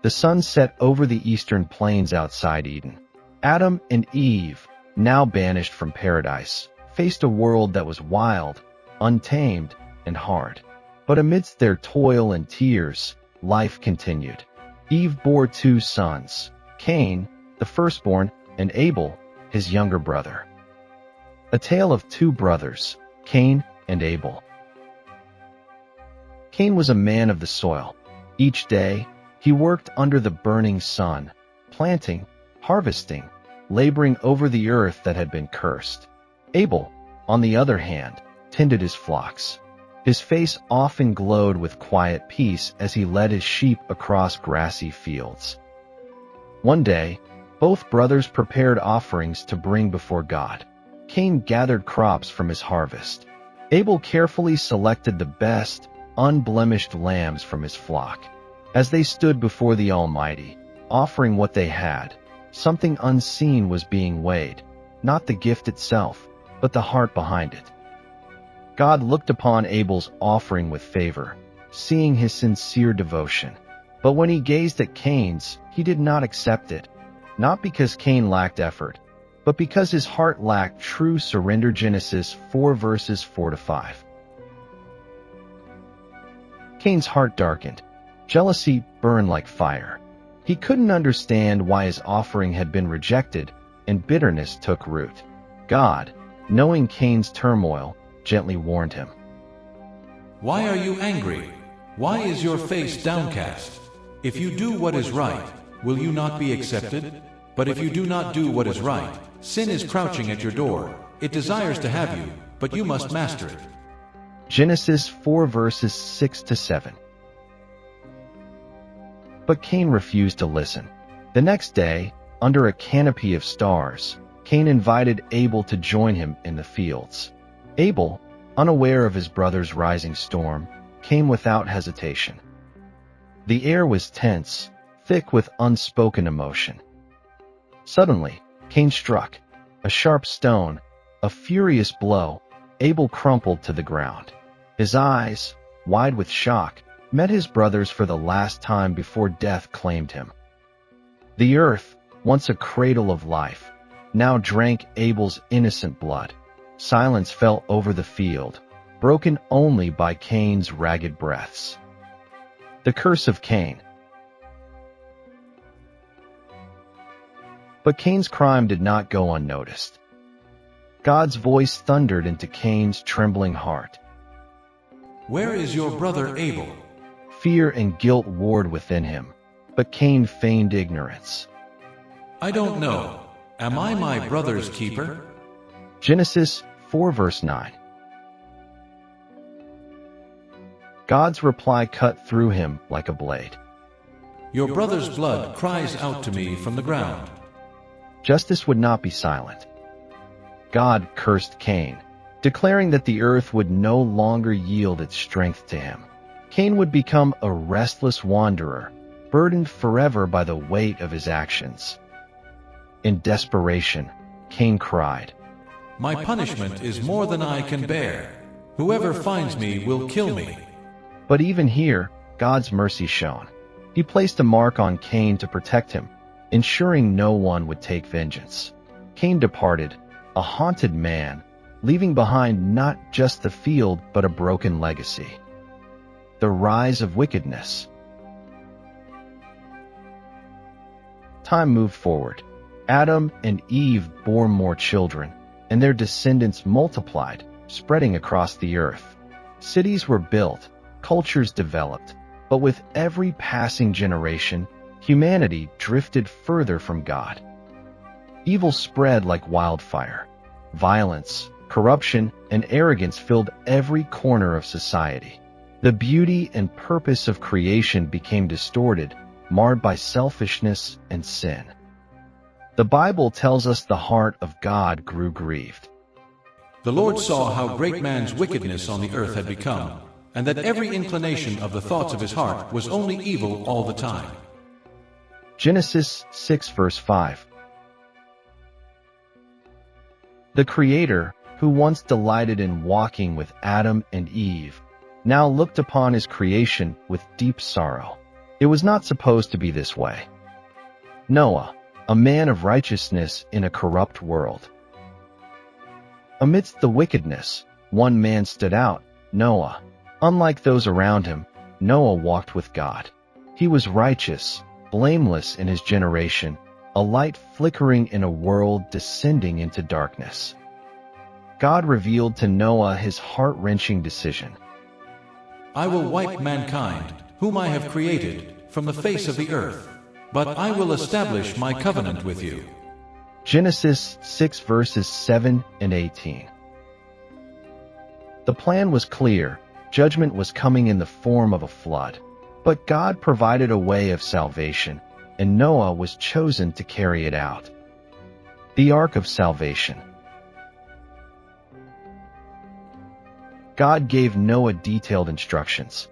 The sun set over the eastern plains outside Eden. Adam and Eve, now banished from paradise, faced a world that was wild, untamed, and hard. But amidst their toil and tears, life continued. Eve bore 2 sons, Cain, the firstborn, and Abel, his younger brother. A tale of 2 brothers, Cain and Abel. Cain was a man of the soil. Each day, he worked under the burning sun, planting, harvesting, laboring over the earth that had been cursed. Abel, on the other hand, tended his flocks. His face often glowed with quiet peace as he led his sheep across grassy fields. One day, both brothers prepared offerings to bring before God. Cain gathered crops from his harvest. Abel carefully selected the best, unblemished lambs from his flock. As they stood before the Almighty, offering what they had, something unseen was being weighed, not the gift itself, but the heart behind it. God looked upon Abel's offering with favor, seeing his sincere devotion. But when he gazed at Cain's, he did not accept it, not because Cain lacked effort, but because his heart lacked true surrender. Genesis 4 verses 4-5. Cain's heart darkened. Jealousy burned like fire. He couldn't understand why his offering had been rejected, and bitterness took root. God, knowing Cain's turmoil, gently warned him. Why are you angry? Why is your face downcast? If you do what is right, will you not be accepted? But if you do not do what is right, sin is crouching at your door. It desires to have you, but you must master it. Genesis 4 verses 6-7. But Cain refused to listen. The next day, under a canopy of stars, Cain invited Abel to join him in the fields. Abel, unaware of his brother's rising storm, came without hesitation. The air was tense, thick with unspoken emotion. Suddenly, Cain struck. A sharp stone, a furious blow. Abel crumpled to the ground. His eyes, wide with shock, met his brother's for the last time before death claimed him. The earth, once a cradle of life, now drank Abel's innocent blood. Silence fell over the field, broken only by Cain's ragged breaths. The curse of Cain. But Cain's crime did not go unnoticed. God's voice thundered into Cain's trembling heart. Where is your brother Abel? Fear and guilt warred within him, but Cain feigned ignorance. I don't know. Am I my brother's keeper? Genesis 4 verse 9. God's reply cut through him like a blade. Your brother's blood cries out to me from the ground. Justice would not be silent. God cursed Cain, declaring that the earth would no longer yield its strength to him. Cain would become a restless wanderer, burdened forever by the weight of his actions. In desperation, Cain cried, My punishment is more than I can bear. Whoever finds me will kill me. But even here, God's mercy shone. He placed a mark on Cain to protect him, ensuring no one would take vengeance. Cain departed, a haunted man, leaving behind not just the field but a broken legacy. The rise of wickedness. Time moved forward. Adam and Eve bore more children, and their descendants multiplied, spreading across the earth. Cities were built, cultures developed, but with every passing generation, humanity drifted further from God. Evil spread like wildfire. Violence, corruption, and arrogance filled every corner of society. The beauty and purpose of creation became distorted, marred by selfishness and sin. The Bible tells us the heart of God grew grieved. The Lord saw how great man's wickedness on the earth had become, and that every inclination of the thoughts of his heart was only evil all the time. Genesis 6 verse 5. The Creator, who once delighted in walking with Adam and Eve, now looked upon his creation with deep sorrow. It was not supposed to be this way. Noah, a man of righteousness in a corrupt world. Amidst the wickedness, one man stood out, Noah. Unlike those around him, Noah walked with God. He was righteous, blameless in his generation, a light flickering in a world descending into darkness. God revealed to Noah his heart-wrenching decision. I will wipe mankind, whom I have created, from the face of the earth, but I will establish my covenant with you. Genesis 6 verses 7 and 18. The plan was clear. Judgment was coming in the form of a flood. But God provided a way of salvation, and Noah was chosen to carry it out. The Ark of Salvation. God gave Noah detailed instructions.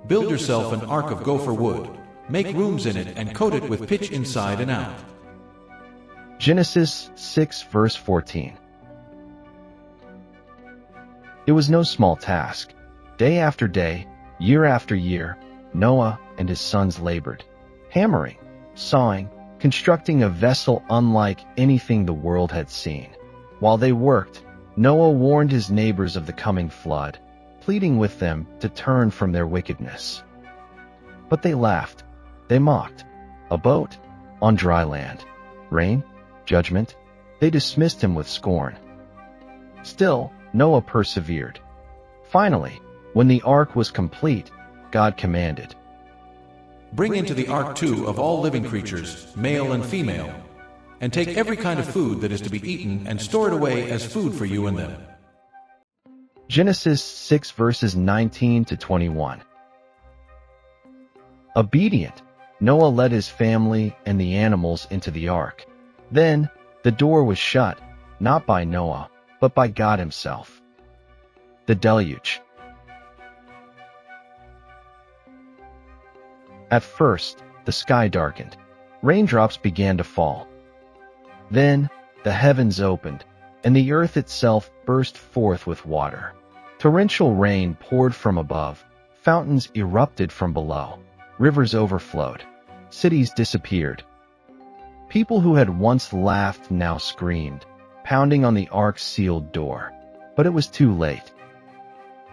Build yourself an ark of gopher wood. Make rooms in it and coat it with pitch inside and out. Genesis 6 verse 14. It was no small task. Day after day, year after year, Noah and his sons labored, hammering, sawing, constructing a vessel unlike anything the world had seen. While they worked, Noah warned his neighbors of the coming flood, pleading with them to turn from their wickedness. But they laughed. They mocked. A boat? On dry land. Rain? Judgment? They dismissed him with scorn. Still, Noah persevered. Finally, when the ark was complete, God commanded, Bring into the ark 2 of all living creatures, male and female, and take every kind of food that is to be eaten and store it away as food for you and them. Genesis 6 verses 19 to 21. Obedient, Noah led his family and the animals into the ark. Then, the door was shut, not by Noah, but by God himself. The deluge. At first, the sky darkened. Raindrops began to fall. Then, the heavens opened, and the earth itself burst forth with water. Torrential rain poured from above, fountains erupted from below, rivers overflowed, cities disappeared. People who had once laughed now screamed, pounding on the ark's sealed door. But it was too late.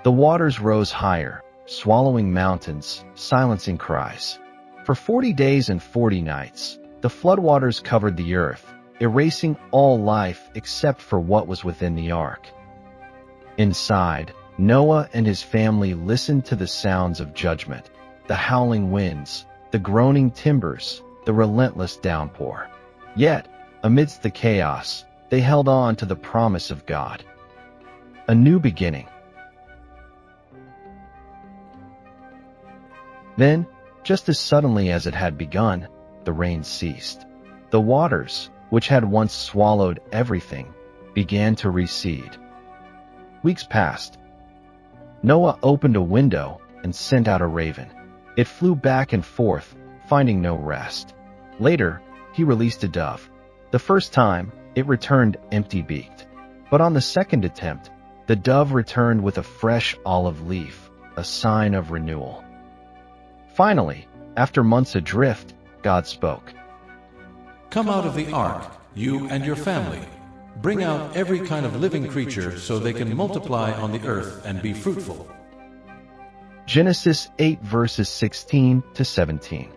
The waters rose higher, swallowing mountains, silencing cries. For 40 days and 40 nights, the floodwaters covered the earth, erasing all life except for what was within the ark. Inside, Noah and his family listened to the sounds of judgment, the howling winds, the groaning timbers, the relentless downpour. Yet, amidst the chaos, they held on to the promise of God. A new beginning. Then, just as suddenly as it had begun, the rain ceased. The waters, which had once swallowed everything, began to recede. Weeks passed. Noah opened a window and sent out a raven. It flew back and forth, finding no rest. Later, he released a dove. The first time, it returned empty-beaked. But on the second attempt, the dove returned with a fresh olive leaf, a sign of renewal. Finally, after months adrift, God spoke. Come out of the ark, you and your family. Bring out every kind of living creature so they can multiply on the earth and be fruitful. Genesis 8 verses 16 to 17.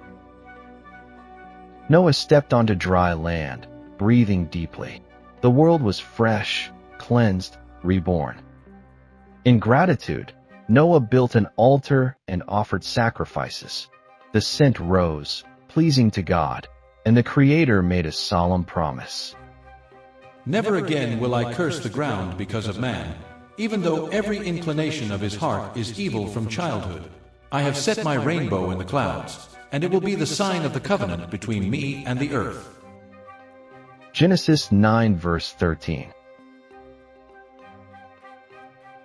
Noah stepped onto dry land, breathing deeply. The world was fresh, cleansed, reborn. In gratitude, Noah built an altar and offered sacrifices. The scent rose, pleasing to God, and the Creator made a solemn promise. Never again will I curse the ground because of man, even though every inclination of his heart is evil from childhood. I have set my rainbow in the clouds, and it will be the sign of the covenant between me and the earth. Genesis 9 verse 13.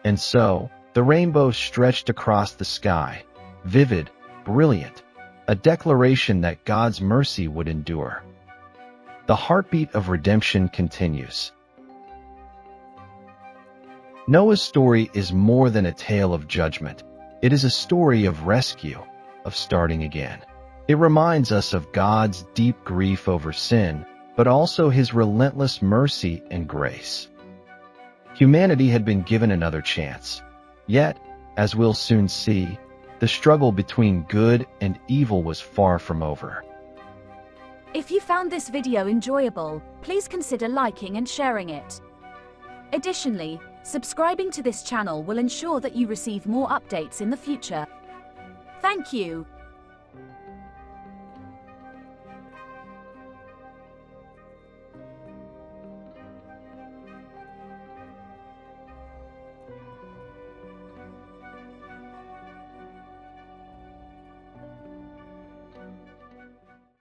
And so, the rainbow stretched across the sky, vivid, brilliant, a declaration that God's mercy would endure. The heartbeat of redemption continues. Noah's story is more than a tale of judgment. It is a story of rescue, of starting again. It reminds us of God's deep grief over sin, but also his relentless mercy and grace. Humanity had been given another chance. Yet, as we'll soon see, the struggle between good and evil was far from over. If you found this video enjoyable, please consider liking and sharing it. Additionally, subscribing to this channel will ensure that you receive more updates in the future. Thank you.